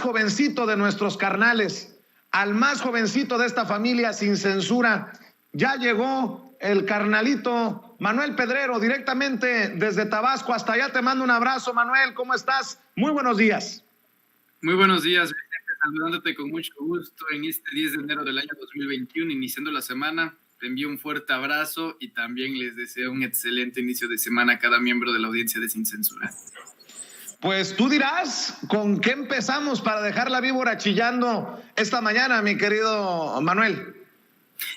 jovencito de nuestros carnales, al más jovencito de esta familia sin censura. Ya llegó el carnalito Manuel Pedrero, directamente desde Tabasco hasta allá. Te mando un abrazo, Manuel. ¿Cómo estás? Muy buenos días. Muy buenos días, Vicente, saludándote con mucho gusto en este 10 de enero del año 2021, iniciando la semana. Te envío un fuerte abrazo y también les deseo un excelente inicio de semana a cada miembro de la audiencia de Sin Censura. Pues tú dirás con qué empezamos para dejar la víbora chillando esta mañana, mi querido Manuel.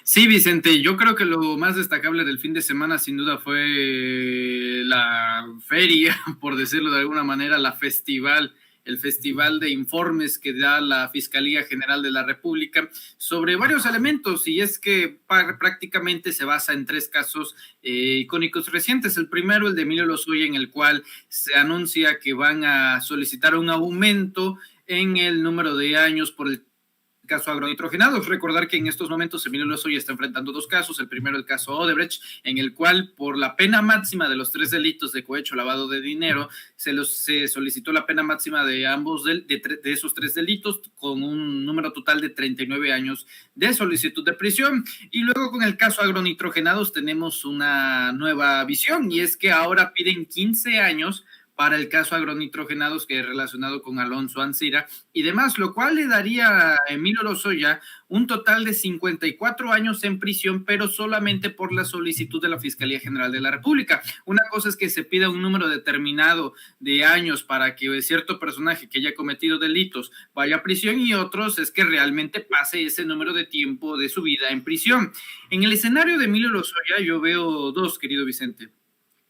Sí, Vicente, yo creo que lo más destacable del fin de semana sin duda fue la feria, por decirlo de alguna manera, el festival de informes que da la Fiscalía General de la República sobre varios elementos, y es que prácticamente se basa en 3 casos icónicos recientes. El primero, el de Emilio Lozoya, en el cual se anuncia que van a solicitar un aumento en el número de años por el caso agronitrogenados. Recordar que en estos momentos Emilio Lozoya está enfrentando 2 casos. El primero, el caso Odebrecht, en el cual por la pena máxima de los 3 delitos de cohecho, lavado de dinero, se solicitó la pena máxima de ambos de esos 3 delitos, con un número total de 39 años de solicitud de prisión. Y luego con el caso agronitrogenados tenemos una nueva visión, y es que ahora piden 15 años para el caso agronitrogenados, que es relacionado con Alonso Ancira y demás, lo cual le daría a Emilio Lozoya un total de 54 años en prisión, pero solamente por la solicitud de la Fiscalía General de la República. Una cosa es que se pida un número determinado de años para que cierto personaje que haya cometido delitos vaya a prisión, y otros es que realmente pase ese número de tiempo de su vida en prisión. En el escenario de Emilio Lozoya yo veo 2, querido Vicente.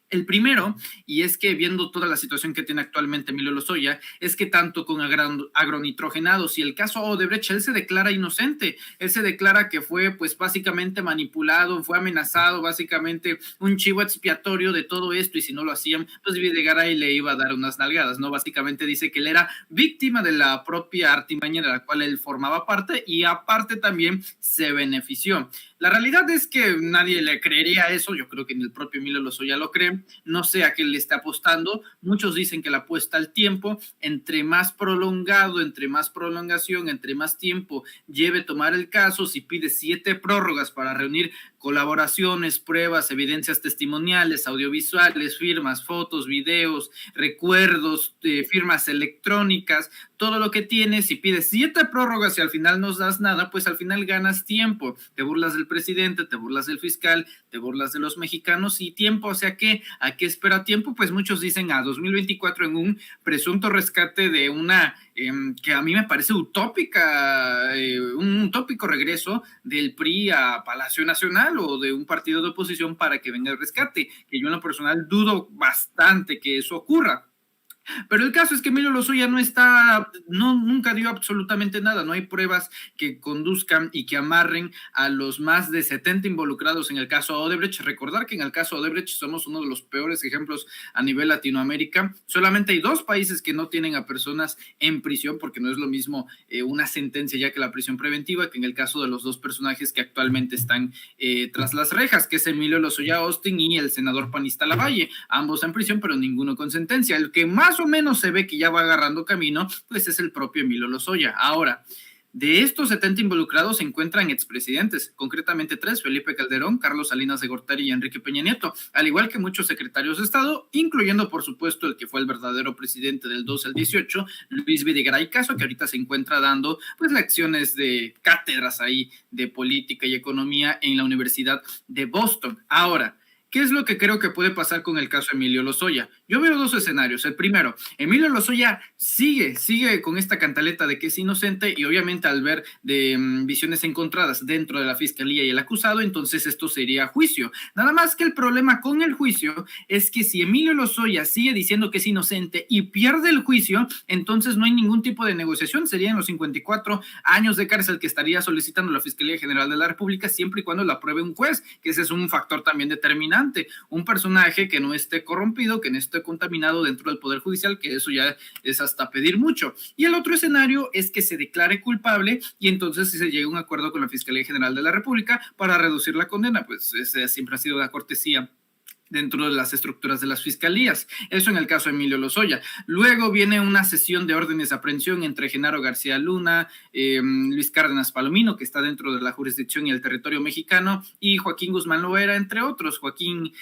El primero, y es que viendo toda la situación que tiene actualmente Emilio Lozoya, es que tanto con agronitrogenados y el caso Odebrecht, él se declara inocente. Él se declara que fue pues básicamente manipulado, fue amenazado, básicamente un chivo expiatorio de todo esto, y si no lo hacían, pues Videgaray le iba a dar unas nalgadas, ¿no? Básicamente dice que él era víctima de la propia artimaña de la cual él formaba parte, y aparte también se benefició. La realidad es que nadie le creería eso. Yo creo que ni el propio Emilio Lozoya lo cree. No sé a qué le está apostando. Muchos dicen que la apuesta al tiempo, entre más prolongado, entre más prolongación, entre más tiempo lleve tomar el caso, si pide 7 prórrogas para reunir colaboraciones, pruebas, evidencias testimoniales, audiovisuales, firmas, fotos, videos, recuerdos, firmas electrónicas, todo lo que tienes, si pides 7 prórrogas y al final no das nada, pues al final ganas tiempo. Te burlas del presidente, te burlas del fiscal, te burlas de los mexicanos, y tiempo, o sea, ¿a qué espera tiempo? Pues muchos dicen a 2024 en un presunto rescate de una que a mí me parece utópica, un utópico regreso del PRI a Palacio Nacional, o de un partido de oposición para que venga el rescate, que yo en lo personal dudo bastante que eso ocurra. Pero el caso es que Emilio Lozoya nunca dio absolutamente nada. No hay pruebas que conduzcan y que amarren a los más de 70 involucrados en el caso Odebrecht. Recordar que en el caso Odebrecht somos uno de los peores ejemplos a nivel Latinoamérica. Solamente hay 2 países que no tienen a personas en prisión, porque no es lo mismo una sentencia ya que la prisión preventiva, que en el caso de los 2 personajes que actualmente están tras las rejas, que es Emilio Lozoya Austin y el senador panista Lavalle. Ambos en prisión, pero ninguno con sentencia. El que más o menos se ve que ya va agarrando camino, pues es el propio Emilio Lozoya. Ahora, de estos 70 involucrados se encuentran expresidentes, concretamente 3, Felipe Calderón, Carlos Salinas de Gortari y Enrique Peña Nieto, al igual que muchos secretarios de Estado, incluyendo por supuesto el que fue el verdadero presidente del 12 al 18, Luis Videgaray Caso, que ahorita se encuentra dando pues lecciones de cátedras ahí de política y economía en la Universidad de Boston. Ahora, ¿qué es lo que creo que puede pasar con el caso Emilio Lozoya? Yo veo 2 escenarios. El primero, Emilio Lozoya sigue con esta cantaleta de que es inocente, y obviamente al ver de visiones encontradas dentro de la fiscalía y el acusado, entonces esto sería juicio. Nada más que el problema con el juicio es que si Emilio Lozoya sigue diciendo que es inocente y pierde el juicio, entonces no hay ningún tipo de negociación. Serían los 54 años de cárcel que estaría solicitando la Fiscalía General de la República, siempre y cuando la apruebe un juez, que ese es un factor también determinante. Un personaje que no esté corrompido, que no esté contaminado dentro del Poder Judicial, que eso ya es hasta pedir mucho. Y el otro escenario es que se declare culpable, y entonces si se llega a un acuerdo con la Fiscalía General de la República para reducir la condena, pues ese siempre ha sido la cortesía dentro de las estructuras de las fiscalías. Eso en el caso de Emilio Lozoya. Luego viene una sesión de órdenes de aprehensión entre Genaro García Luna, Luis Cárdenas Palomino, que está dentro de la jurisdicción y el territorio mexicano, y Joaquín Guzmán Loera, entre otros. Joaquín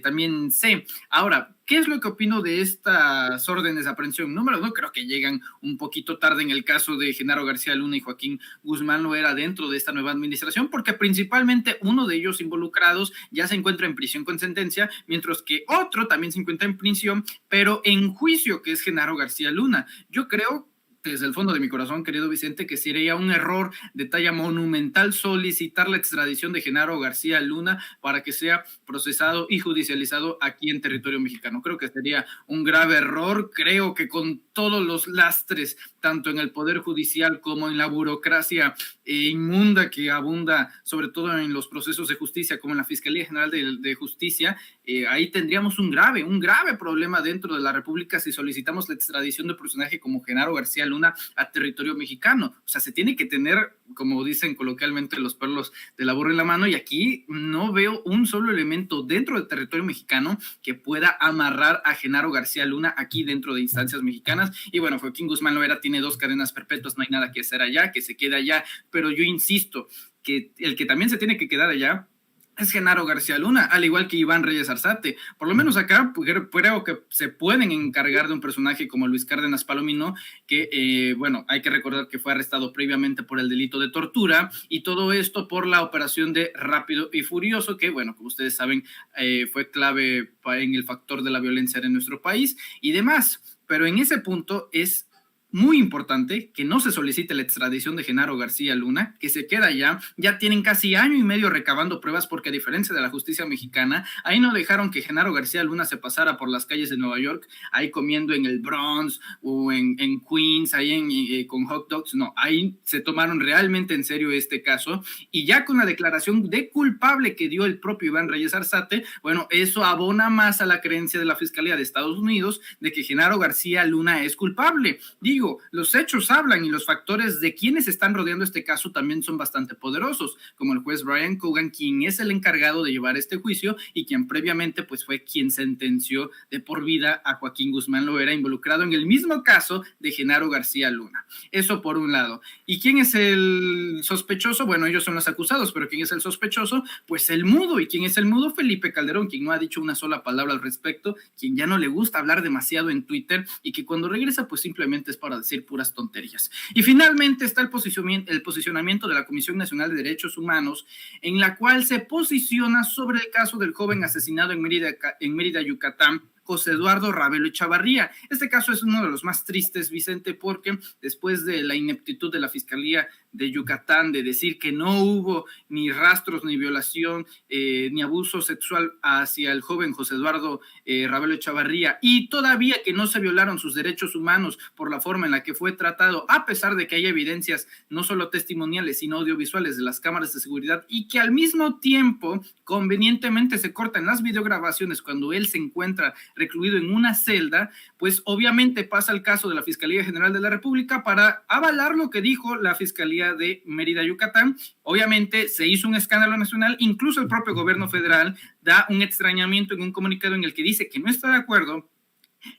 también C. Ahora, ¿qué es lo que opino de estas órdenes de aprehensión? Número uno, creo que llegan un poquito tarde en el caso de Genaro García Luna y Joaquín Guzmán Loera dentro de esta nueva administración, porque principalmente uno de ellos involucrados ya se encuentra en prisión con sentencia, mientras que otro también se encuentra en prisión, pero en juicio, que es Genaro García Luna. Yo creo, desde el fondo de mi corazón, querido Vicente, que sería un error de talla monumental solicitar la extradición de Genaro García Luna para que sea procesado y judicializado aquí en territorio mexicano. Creo que sería un grave error. Creo que con todos los lastres, tanto en el Poder Judicial como en la burocracia inmunda que abunda, sobre todo en los procesos de justicia, como en la Fiscalía General de Justicia, ahí tendríamos un grave problema dentro de la República si solicitamos la extradición de un personaje como Genaro García Luna a territorio mexicano. O sea, se tiene que tener, como dicen coloquialmente, los perlos de la burra en la mano, y aquí no veo un solo elemento dentro del territorio mexicano que pueda amarrar a Genaro García Luna aquí dentro de instancias mexicanas. Y bueno, Joaquín Guzmán Loera tiene 2 cadenas perpetuas, no hay nada que hacer allá, que se quede allá, pero yo insisto que el que también se tiene que quedar allá es Genaro García Luna, al igual que Iván Reyes Arzate. Por lo menos acá creo que se pueden encargar de un personaje como Luis Cárdenas Palomino, que, bueno, hay que recordar que fue arrestado previamente por el delito de tortura, y todo esto por la operación de Rápido y Furioso, que, bueno, como ustedes saben, fue clave en el factor de la violencia en nuestro país y demás. Pero en ese punto es muy importante que no se solicite la extradición de Genaro García Luna, que se queda allá. Ya tienen casi año y medio recabando pruebas, porque a diferencia de la justicia mexicana, ahí no dejaron que Genaro García Luna se pasara por las calles de Nueva York, ahí comiendo en el Bronx o en Queens, ahí con hot dogs. No, ahí se tomaron realmente en serio este caso, y ya con la declaración de culpable que dio el propio Iván Reyes Arzate, bueno, eso abona más a la creencia de la Fiscalía de Estados Unidos de que Genaro García Luna es culpable. Los hechos hablan, y los factores de quienes están rodeando este caso también son bastante poderosos, como el juez Brian Cogan, quien es el encargado de llevar este juicio y quien previamente pues fue quien sentenció de por vida a Joaquín Guzmán Loera, involucrado en el mismo caso de Genaro García Luna. Eso por un lado. ¿Y quién es el sospechoso? Bueno, ellos son los acusados, pero ¿quién es el sospechoso? Pues el mudo. ¿Y quién es el mudo? Felipe Calderón, quien no ha dicho una sola palabra al respecto, quien ya no le gusta hablar demasiado en Twitter, y que cuando regresa pues simplemente es para decir puras tonterías. Y finalmente está el posicionamiento de la Comisión Nacional de Derechos Humanos, en la cual se posiciona sobre el caso del joven asesinado en Mérida, Yucatán, José Eduardo Ravelo Echavarría. Este caso es uno de los más tristes, Vicente, porque después de la ineptitud de la Fiscalía de Yucatán de decir que no hubo ni rastros, ni violación, ni abuso sexual hacia el joven José Eduardo Ravelo Echavarría, y todavía que no se violaron sus derechos humanos por la forma en la que fue tratado, a pesar de que hay evidencias no solo testimoniales, sino audiovisuales de las cámaras de seguridad, y que al mismo tiempo convenientemente se cortan las videograbaciones cuando él se encuentra recluido en una celda, pues obviamente pasa el caso de la Fiscalía General de la República para avalar lo que dijo la Fiscalía de Mérida, Yucatán. Obviamente se hizo un escándalo nacional, incluso el propio gobierno federal da un extrañamiento en un comunicado en el que dice que no está de acuerdo.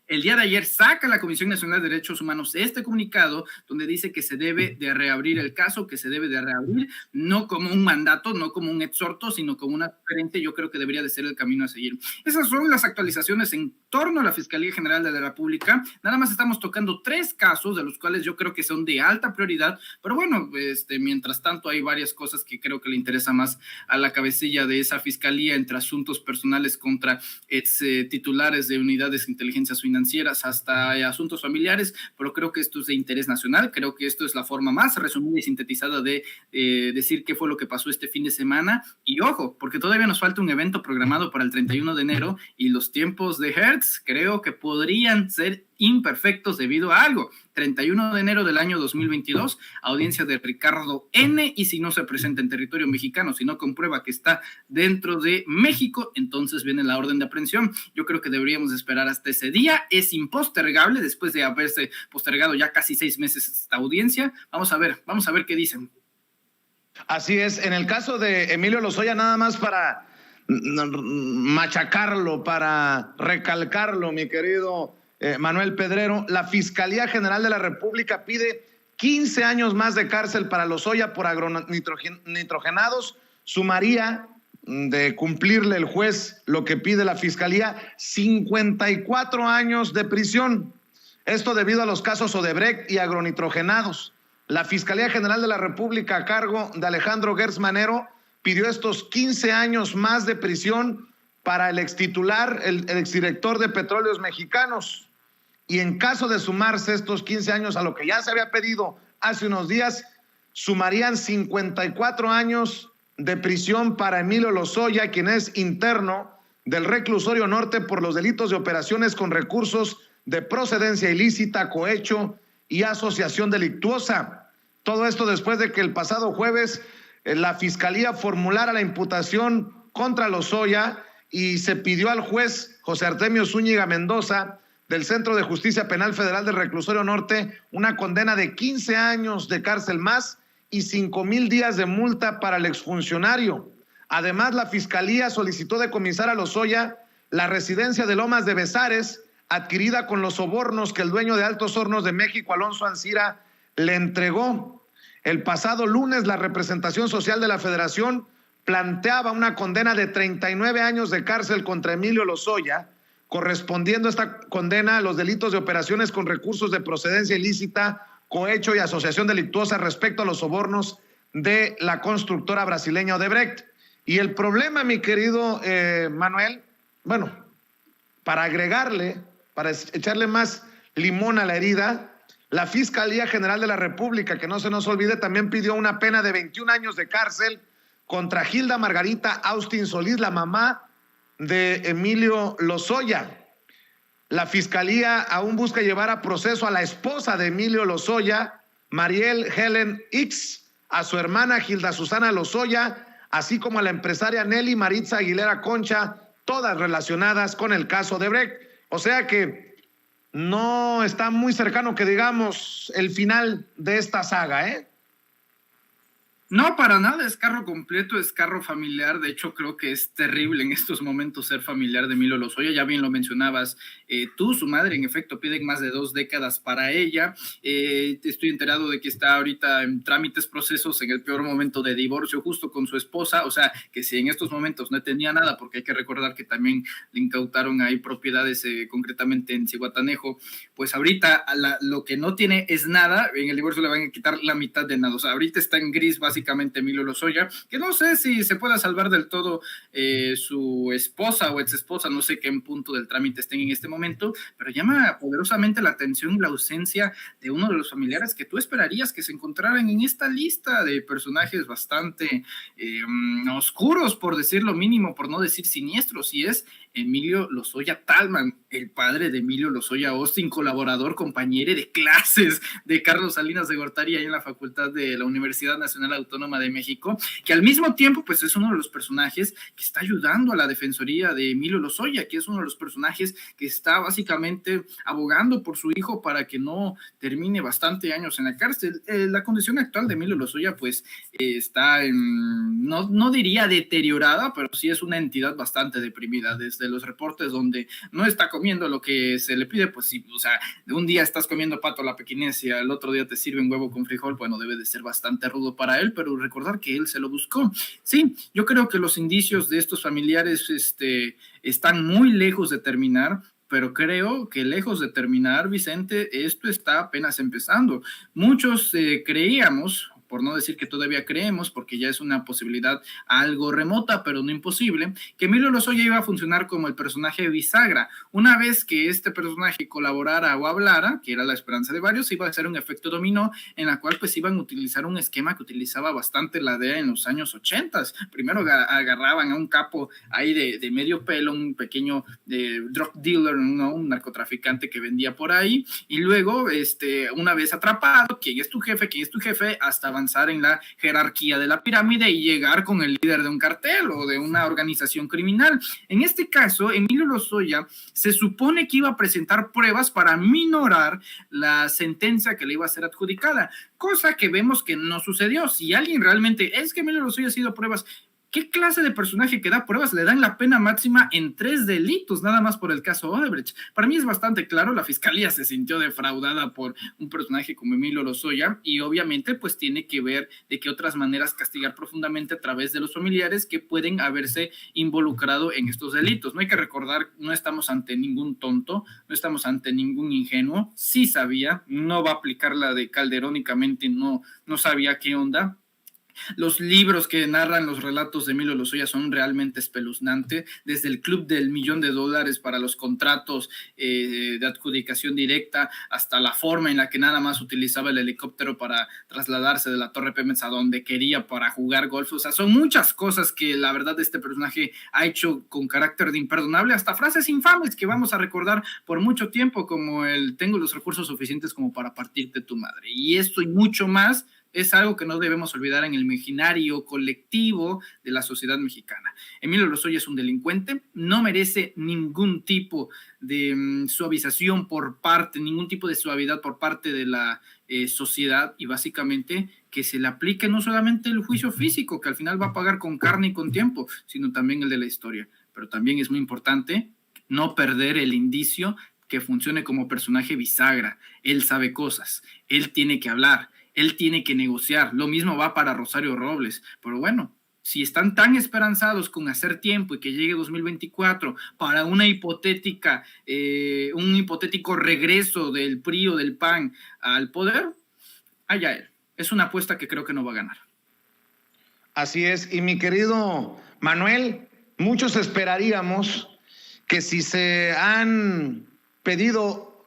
El día de ayer saca la Comisión Nacional de Derechos Humanos este comunicado donde dice que se debe de reabrir el caso, que se debe de reabrir, no como un mandato, no como un exhorto, sino como una sugerencia. Yo creo que debería de ser el camino a seguir. Esas son las actualizaciones en torno a la Fiscalía General de la República. Nada más estamos tocando 3 casos, de los cuales yo creo que son de alta prioridad, pero bueno, mientras tanto hay varias cosas que creo que le interesa más a la cabecilla de esa Fiscalía, entre asuntos personales contra titulares de unidades de inteligencia financieras hasta asuntos familiares, pero creo que esto es de interés nacional. Creo que esto es la forma más resumida y sintetizada de decir qué fue lo que pasó este fin de semana. Y ojo, porque todavía nos falta un evento programado para el 31 de enero y los tiempos de Hertz creo que podrían ser imperfectos debido a algo. 31 de enero del año 2022, audiencia de Ricardo N, y si no se presenta en territorio mexicano, si no comprueba que está dentro de México, entonces viene la orden de aprehensión. Yo creo que deberíamos esperar hasta ese día. Es impostergable después de haberse postergado ya casi 6 meses esta audiencia. Vamos a ver qué dicen. Así es. En el caso de Emilio Lozoya, nada más para machacarlo, para recalcarlo, mi querido Manuel Pedrero, la Fiscalía General de la República pide 15 años más de cárcel para Lozoya por agronitrogenados. Sumaría, de cumplirle el juez lo que pide la Fiscalía, 54 años de prisión. Esto debido a los casos Odebrecht y agronitrogenados. La Fiscalía General de la República, a cargo de Alejandro Gertz Manero, pidió estos 15 años más de prisión para el extitular, el exdirector de Petróleos Mexicanos. Y en caso de sumarse estos 15 años a lo que ya se había pedido hace unos días, sumarían 54 años de prisión para Emilio Lozoya, quien es interno del Reclusorio Norte por los delitos de operaciones con recursos de procedencia ilícita, cohecho y asociación delictuosa. Todo esto después de que el pasado jueves la Fiscalía formulara la imputación contra Lozoya y se pidió al juez José Artemio Zúñiga Mendoza del Centro de Justicia Penal Federal del Reclusorio Norte una condena de 15 años de cárcel más y 5,000 días de multa para el exfuncionario. Además, la Fiscalía solicitó decomisar a Lozoya la residencia de Lomas de Bezares, adquirida con los sobornos que el dueño de Altos Hornos de México, Alonso Ancira, le entregó. El pasado lunes, la representación social de la Federación planteaba una condena de 39 años de cárcel contra Emilio Lozoya, correspondiendo esta condena a los delitos de operaciones con recursos de procedencia ilícita, cohecho y asociación delictuosa respecto a los sobornos de la constructora brasileña Odebrecht. Y el problema, mi querido Manuel, bueno, para agregarle, para echarle más limón a la herida, la Fiscalía General de la República, que no se nos olvide, también pidió una pena de 21 años de cárcel contra Gilda Margarita Austin Solís, la mamá de Emilio Lozoya. La Fiscalía aún busca llevar a proceso a la esposa de Emilio Lozoya, Mariel Helen X, a su hermana Gilda Susana Lozoya, así como a la empresaria Nelly Maritza Aguilera Concha, todas relacionadas con el caso de Odebrecht. O sea que no está muy cercano, que digamos, el final de esta saga, ¿eh? No, para nada, es carro completo, es carro familiar. De hecho, creo que es terrible en estos momentos ser familiar de Emilio Lozoya. Ya bien lo mencionabas tú, su madre, en efecto, piden más de 2 décadas para ella. Estoy enterado de que está ahorita en trámites, procesos, en el peor momento de divorcio, justo con su esposa. O sea, que si en estos momentos no tenía nada, porque hay que recordar que también le incautaron ahí propiedades, concretamente en Zihuatanejo, pues ahorita lo que no tiene es nada. En el divorcio le van a quitar la mitad de nada. O sea, ahorita está en gris, básicamente, Emilio Lozoya, que no sé si se pueda salvar del todo su esposa o exesposa, no sé qué en punto del trámite estén en este momento, pero llama poderosamente la atención la ausencia de uno de los familiares que tú esperarías que se encontraran en esta lista de personajes bastante oscuros, por decir lo mínimo, por no decir siniestros, y es Emilio Lozoya Talman, el padre de Emilio Lozoya Austin, colaborador, compañero de clases de Carlos Salinas de Gortari ahí en la facultad de la Universidad Nacional Autónoma de México, que al mismo tiempo pues es uno de los personajes que está ayudando a la defensoría de Emilio Lozoya, que es uno de los personajes que está básicamente abogando por su hijo para que no termine bastante años en la cárcel. La condición actual de Emilio Lozoya pues está no diría deteriorada, pero sí es una entidad bastante deprimida. Desde los reportes donde no está comiendo lo que se le pide, pues sí, o sea, de un día estás comiendo pato a la pequinés y al otro día te sirven huevo con frijol, bueno, debe de ser bastante rudo para él, pero recordar que él se lo buscó. Sí, yo creo que los indicios de estos familiares están muy lejos de terminar, pero creo que lejos de terminar, Vicente, esto está apenas empezando. Muchos creíamos, por no decir que todavía creemos, porque ya es una posibilidad algo remota, pero no imposible, que Emilio Lozoya iba a funcionar como el personaje bisagra. Una vez que este personaje colaborara o hablara, que era la esperanza de varios, iba a ser un efecto dominó, en la cual pues iban a utilizar un esquema que utilizaba bastante la DEA en los años 80. Primero agarraban a un capo ahí de medio pelo, un pequeño drug dealer, ¿no? Un narcotraficante que vendía por ahí, y luego, una vez atrapado, ¿quién es tu jefe? ¿Quién es tu jefe? Hasta avanzar en la jerarquía de la pirámide y llegar con el líder de un cartel o de una organización criminal. En este caso, Emilio Lozoya se supone que iba a presentar pruebas para minorar la sentencia que le iba a ser adjudicada, cosa que vemos que no sucedió. Si alguien realmente es que Emilio Lozoya ha sido pruebas, ¿Qué clase de personaje que da pruebas le dan la pena máxima en 3 delitos, nada más por el caso Odebrecht? Para mí es bastante claro, la fiscalía se sintió defraudada por un personaje como Emilio Lozoya y obviamente pues tiene que ver de qué otras maneras castigar profundamente a través de los familiares que pueden haberse involucrado en estos delitos. No hay que recordar, no estamos ante ningún tonto, no estamos ante ningún ingenuo, sí sabía, no va a aplicar la de Calderón, únicamente no sabía qué onda. Los libros que narran los relatos de Emilio Lozoya son realmente espeluznantes, desde el Club del $1.000.000 para los contratos de adjudicación directa, hasta la forma en la que nada más utilizaba el helicóptero para trasladarse de la Torre Pemex a donde quería para jugar golf. O sea, son muchas cosas que la verdad este personaje ha hecho con carácter de imperdonable, hasta frases infames que vamos a recordar por mucho tiempo, como el tengo los recursos suficientes como para partirte tu madre. Y esto y mucho más es algo que no debemos olvidar en el imaginario colectivo de la sociedad mexicana. Emilio Lozoya es un delincuente, no merece ningún tipo de suavización ningún tipo de suavidad por parte de la sociedad, y básicamente que se le aplique no solamente el juicio físico, que al final va a pagar con carne y con tiempo, sino también el de la historia. Pero también es muy importante no perder el indicio que funcione como personaje bisagra. Él sabe cosas, él tiene que hablar, él tiene que negociar. Lo mismo va para Rosario Robles. Pero bueno, si están tan esperanzados con hacer tiempo y que llegue 2024 para un hipotético regreso del PRI o del PAN al poder, allá él. Es una apuesta que creo que no va a ganar. Así es. Y mi querido Manuel, muchos esperaríamos que si se han pedido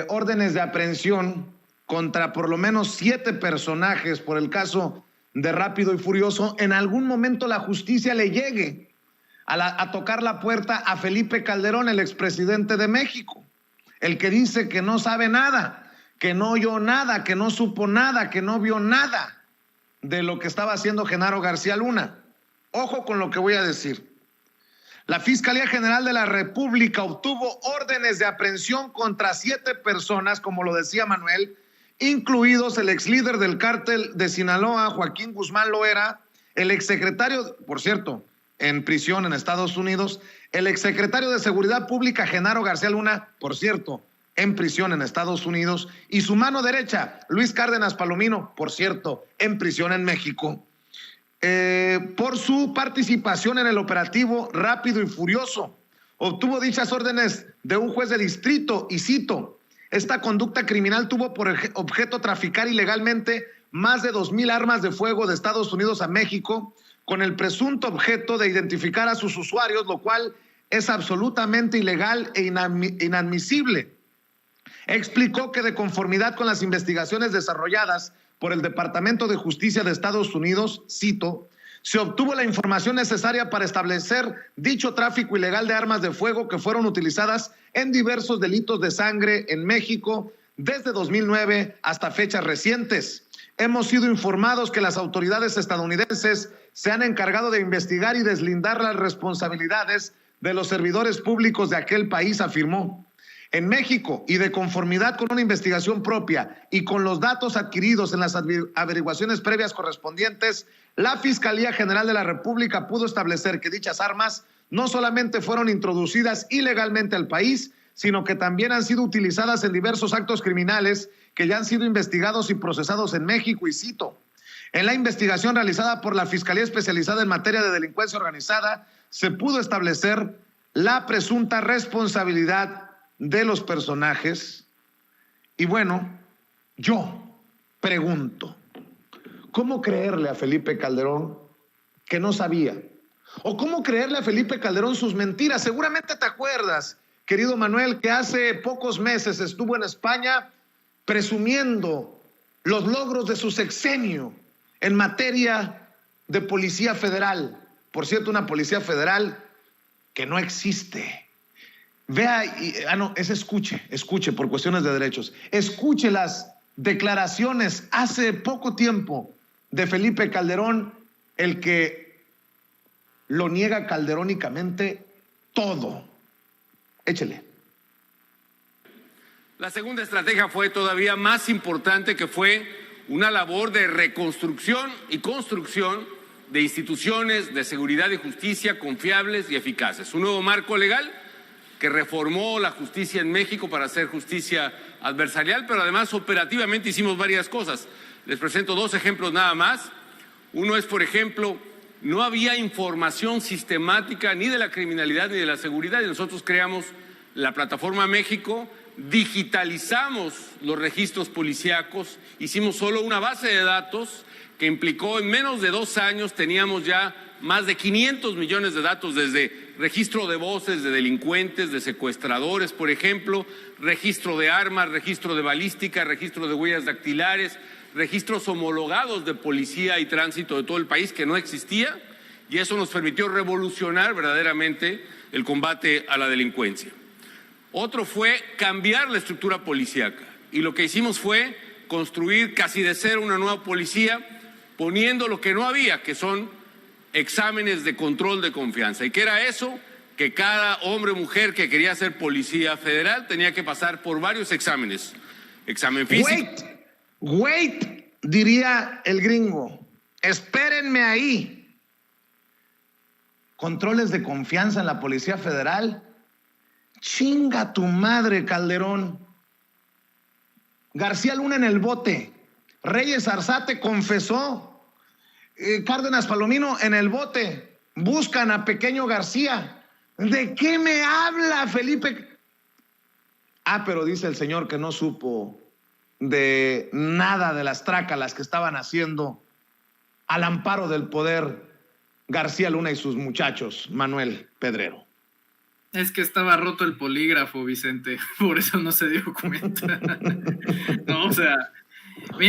órdenes de aprehensión contra por lo menos 7 personajes por el caso de Rápido y Furioso, en algún momento la justicia le llegue a tocar la puerta a Felipe Calderón, el expresidente de México, el que dice que no sabe nada, que no oyó nada, que no supo nada, que no vio nada de lo que estaba haciendo Genaro García Luna. Ojo con lo que voy a decir. La Fiscalía General de la República obtuvo órdenes de aprehensión contra 7 personas, como lo decía Manuel, incluidos el ex líder del cártel de Sinaloa, Joaquín Guzmán Loera, el exsecretario, por cierto, en prisión en Estados Unidos, el exsecretario de Seguridad Pública, Genaro García Luna, por cierto, en prisión en Estados Unidos, y su mano derecha, Luis Cárdenas Palomino, por cierto, en prisión en México, por su participación en el operativo Rápido y Furioso. Obtuvo dichas órdenes de un juez de distrito y cito: esta conducta criminal tuvo por objeto traficar ilegalmente más de 2,000 armas de fuego de Estados Unidos a México, con el presunto objeto de identificar a sus usuarios, lo cual es absolutamente ilegal e inadmisible. Explicó que de conformidad con las investigaciones desarrolladas por el Departamento de Justicia de Estados Unidos, cito, se obtuvo la información necesaria para establecer dicho tráfico ilegal de armas de fuego que fueron utilizadas en diversos delitos de sangre en México desde 2009 hasta fechas recientes. Hemos sido informados que las autoridades estadounidenses se han encargado de investigar y deslindar las responsabilidades de los servidores públicos de aquel país, afirmó. En México, y de conformidad con una investigación propia y con los datos adquiridos en las averiguaciones previas correspondientes, la Fiscalía General de la República pudo establecer que dichas armas no solamente fueron introducidas ilegalmente al país, sino que también han sido utilizadas en diversos actos criminales que ya han sido investigados y procesados en México, y cito, en la investigación realizada por la Fiscalía Especializada en Materia de Delincuencia Organizada, se pudo establecer la presunta responsabilidad de los personajes. Y bueno, yo pregunto, ¿cómo creerle a Felipe Calderón que no sabía? ¿O cómo creerle a Felipe Calderón sus mentiras? Seguramente te acuerdas, querido Manuel, que hace pocos meses estuvo en España presumiendo los logros de su sexenio en materia de policía federal. Por cierto, una policía federal que no existe. Vea, escuche por cuestiones de derechos. Escuche las declaraciones hace poco tiempo de Felipe Calderón, el que lo niega calderónicamente todo. Échele. La segunda estrategia fue todavía más importante, que fue una labor de reconstrucción y construcción de instituciones de seguridad y justicia confiables y eficaces. Un nuevo marco legal que reformó la justicia en México para hacer justicia adversarial, pero además operativamente hicimos varias cosas. Les presento 2 ejemplos nada más. Uno es, por ejemplo, no había información sistemática ni de la criminalidad ni de la seguridad, y nosotros creamos la Plataforma México, digitalizamos los registros policíacos, hicimos solo una base de datos que implicó en menos de 2 años teníamos ya más de 500 millones de datos, desde registro de voces de delincuentes, de secuestradores, por ejemplo, registro de armas, registro de balística, registro de huellas dactilares, registros homologados de policía y tránsito de todo el país que no existía, y eso nos permitió revolucionar verdaderamente el combate a la delincuencia. Otro fue cambiar la estructura policíaca, y lo que hicimos fue construir casi de cero una nueva policía, poniendo lo que no había, que son exámenes de control de confianza. ¿Y qué era eso? Que cada hombre o mujer que quería ser policía federal tenía que pasar por varios exámenes. Examen físico. Wait, diría el gringo. Espérenme ahí. Controles de confianza en la Policía Federal. Chinga tu madre, Calderón. García Luna en el bote. Reyes Arzate confesó. Cárdenas Palomino en el bote. Buscan a Pequeño García. ¿De qué me habla, Felipe? Pero dice el señor que no supo de nada de las trácalas que estaban haciendo al amparo del poder García Luna y sus muchachos, Manuel Pedrero. Es que estaba roto el polígrafo, Vicente, por eso no se dio cuenta. No, o sea,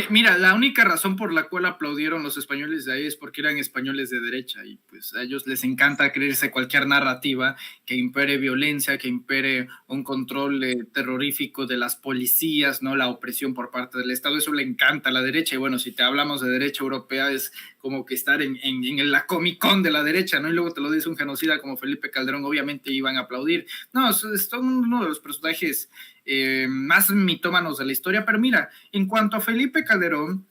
mira, la única razón por la cual aplaudieron los españoles de ahí es porque eran españoles de derecha, y pues a ellos les encanta creerse cualquier narrativa que impere violencia, que impere un control terrorífico de las policías, ¿no? La opresión por parte del Estado, eso le encanta a la derecha. Y bueno, si te hablamos de derecha europea es como que estar en la Comic Con de la derecha, ¿no? Y luego te lo dice un genocida como Felipe Calderón, obviamente iban a aplaudir. No, son uno de los personajes más mitómanos de la historia. Pero mira, en cuanto a Felipe Calderón,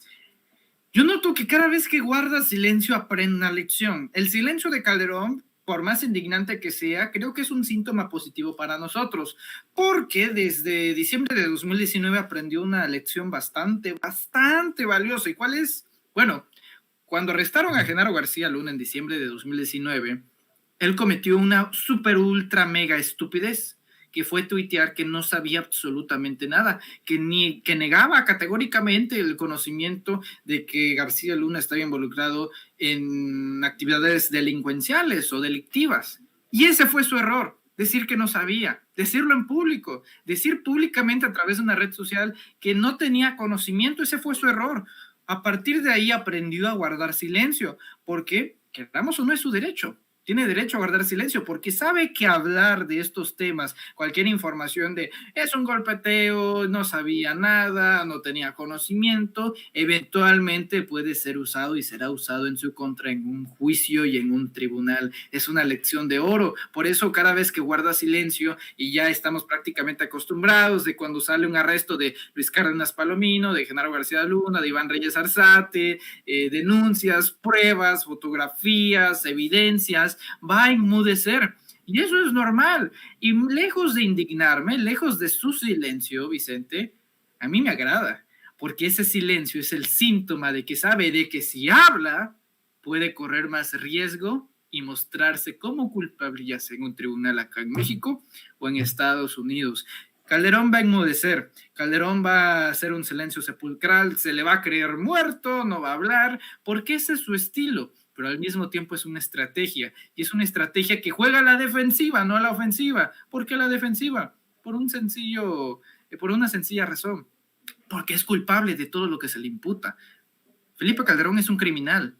yo noto que cada vez que guarda silencio aprende una lección. El silencio de Calderón, por más indignante que sea, creo que es un síntoma positivo para nosotros, porque desde diciembre de 2019 aprendió una lección bastante valiosa. ¿Y cuál es? Bueno, cuando arrestaron a Genaro García Luna en diciembre de 2019, él cometió una super ultra mega estupidez, que fue tuitear que no sabía absolutamente nada, que negaba categóricamente el conocimiento de que García Luna estaba involucrado en actividades delincuenciales o delictivas. Y ese fue su error, decir que no sabía, decirlo en público, decir públicamente a través de una red social que no tenía conocimiento. Ese fue su error. A partir de ahí aprendió a guardar silencio, porque, queramos o no, es su derecho. Tiene derecho a guardar silencio porque sabe que hablar de estos temas, cualquier información de es un golpeteo, no sabía nada, no tenía conocimiento, eventualmente puede ser usado y será usado en su contra en un juicio y en un tribunal. Es una lección de oro. Por eso cada vez que guarda silencio, y ya estamos prácticamente acostumbrados de cuando sale un arresto de Luis Cárdenas Palomino, de Genaro García Luna, de Iván Reyes Arzate, denuncias, pruebas, fotografías, evidencias, va a enmudecer, y eso es normal. Y lejos de indignarme, lejos de su silencio, Vicente, a mí me agrada, porque ese silencio es el síntoma de que sabe de que si habla puede correr más riesgo y mostrarse como culpable, ya sea en un tribunal acá en México o en Estados Unidos. Calderón va a enmudecer, Calderón va a hacer un silencio sepulcral, se le va a creer muerto, no va a hablar, porque ese es su estilo. Pero al mismo tiempo es una estrategia, y es una estrategia que juega a la defensiva, no a la ofensiva. ¿Por qué a la defensiva? Por una sencilla razón, porque es culpable de todo lo que se le imputa. Felipe Calderón es un criminal,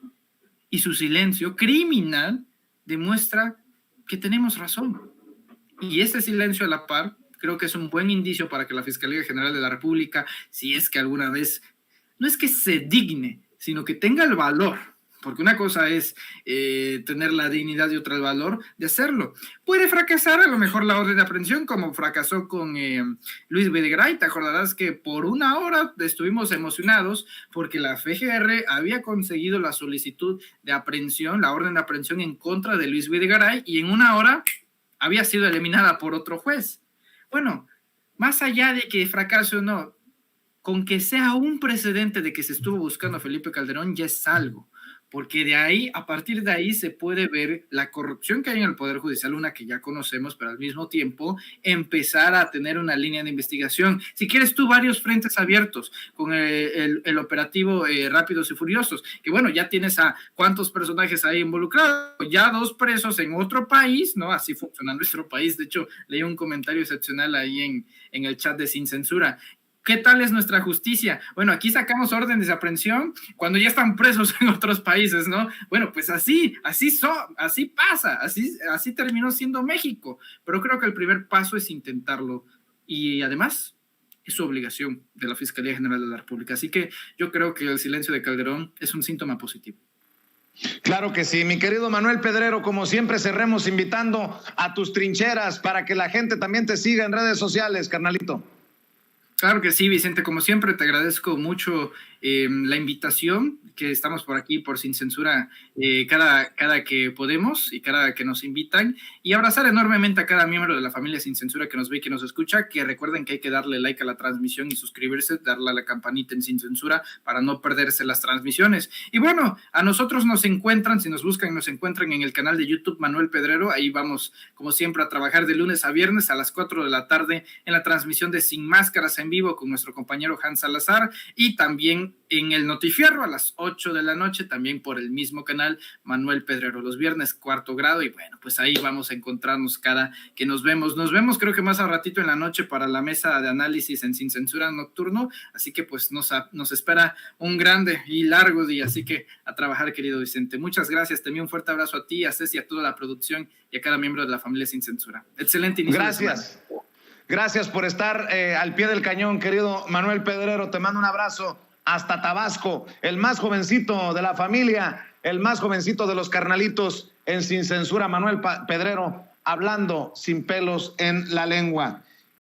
y su silencio criminal demuestra que tenemos razón. Y ese silencio a la par creo que es un buen indicio para que la Fiscalía General de la República, si es que alguna vez, no es que se digne, sino que tenga el valor Porque una cosa es tener la dignidad y otra el valor de hacerlo. Puede fracasar a lo mejor la orden de aprehensión, como fracasó con Luis Videgaray. Te acordarás que por una hora estuvimos emocionados porque la FGR había conseguido la solicitud de aprehensión, la orden de aprehensión en contra de Luis Videgaray, y en una hora había sido eliminada por otro juez. Bueno, más allá de que fracase o no, con que sea un precedente de que se estuvo buscando a Felipe Calderón ya es algo. Porque de ahí, a partir de ahí se puede ver la corrupción que hay en el Poder Judicial, una que ya conocemos, pero al mismo tiempo empezar a tener una línea de investigación. Si quieres tú, varios frentes abiertos con el operativo Rápidos y Furiosos, que bueno, ya tienes a cuántos personajes hay involucrados, ya 2 presos en otro país, ¿no? Así funciona nuestro país. De hecho, leí un comentario excepcional ahí en el chat de Sin Censura. ¿Qué tal es nuestra justicia? Bueno, aquí sacamos órdenes de aprehensión cuando ya están presos en otros países, ¿no? Bueno, pues así pasa, así terminó siendo México. Pero creo que el primer paso es intentarlo. Y además, es su obligación de la Fiscalía General de la República. Así que yo creo que el silencio de Calderón es un síntoma positivo. Claro que sí, mi querido Manuel Pedrero, como siempre cerremos invitando a tus trincheras para que la gente también te siga en redes sociales, carnalito. Claro que sí, Vicente, como siempre te agradezco mucho la invitación, que estamos por aquí por Sin Censura cada que podemos y cada que nos invitan, y abrazar enormemente a cada miembro de la familia Sin Censura que nos ve y que nos escucha, que recuerden que hay que darle like a la transmisión y suscribirse, darle a la campanita en Sin Censura para no perderse las transmisiones. Y bueno, a nosotros nos encuentran, si nos buscan, nos encuentran en el canal de YouTube Manuel Pedrero. Ahí vamos, como siempre, a trabajar de lunes a viernes a las 4 de la tarde en la transmisión de Sin Máscaras en vivo con nuestro compañero Hans Salazar, y también en el Notifierro a las 8 de la noche, también por el mismo canal Manuel Pedrero, los viernes 4º grado. Y bueno, pues ahí vamos a encontrarnos cada que nos vemos creo que más a ratito en la noche para la mesa de análisis en Sin Censura nocturno, así que pues nos espera un grande y largo día, así que a trabajar, querido Vicente. Muchas gracias, te envío un fuerte abrazo a ti, a Ceci, a toda la producción y a cada miembro de la familia Sin Censura. Excelente inicio. Gracias. Gracias por estar al pie del cañón, querido Manuel Pedrero. Te mando un abrazo hasta Tabasco, el más jovencito de la familia, el más jovencito de los carnalitos en Sin Censura, Manuel Pedrero, hablando sin pelos en la lengua.